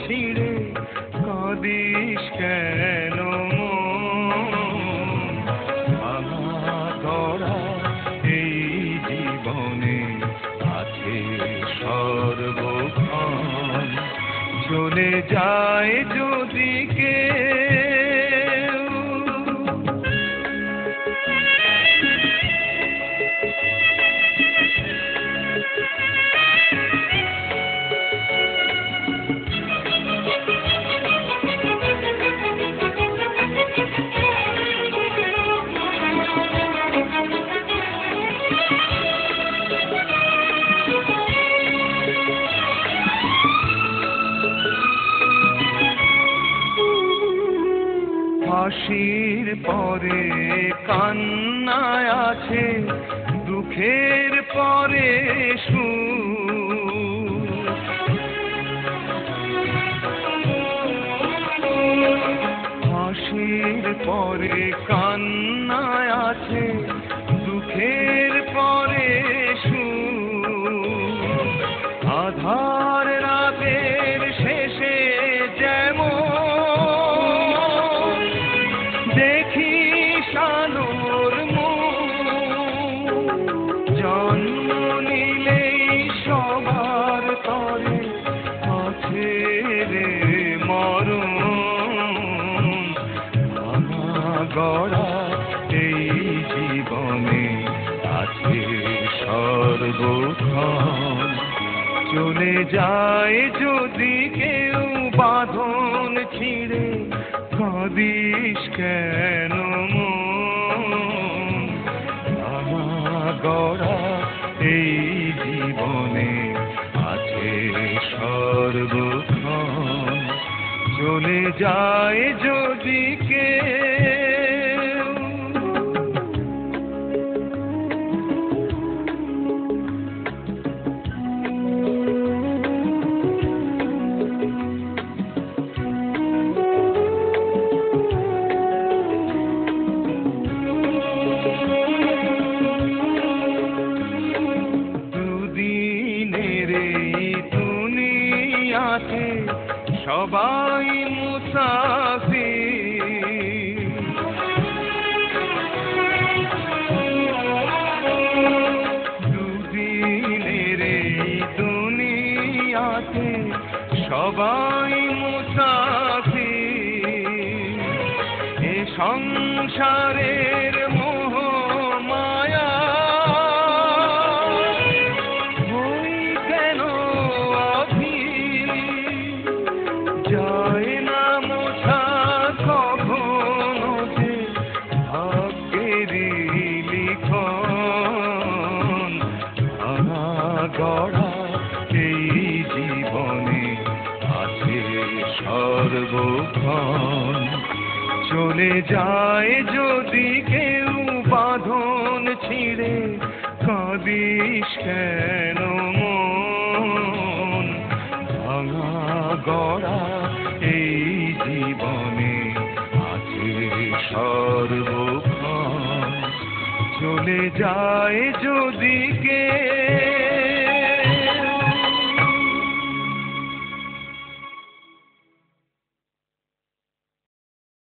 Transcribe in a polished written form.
ছিঁড়ে কাঁদিস কেন ভাঙা গড়া এই জীবনে আছে সর্বক্ষণ চলে যায় যদি কেউ হাসির পরে কান্নায় আছে দুঃখের পরে সুখ হাসির পরে কান্নায় আছে দুঃখের পরে সুখ আধার রাতের শেষে যেমন আলোর জন্ম নিলেই সবার তরে আছে রে মরণ ভাঙা গড়া এই জীবনে আছে সর্বক্ষণ চলে যায় যদি কেউ বাঁধন ছিঁড়ে কাঁদিস কেন গড়া এই জীবনে আছে সর্বক্ষণ চলে যায় যদি কেউ সবাই মুসাফির দুদিনের এই দুনিয়াতে সবাই মুসাফির এ সংসারের মোহ মায়া যায় না মোছা কখনো যে ভাগ্যেরই লিখন ভাঙা গড়া এই জীবনে আছে সর্বক্ষণ চলে যায় যদি কেউ বাঁধন ছিঁড়ে কাঁদিস কেন মন ভাঙা গড়া এই জীবনে আছে সর্বক্ষণ চলে যায় যদি কে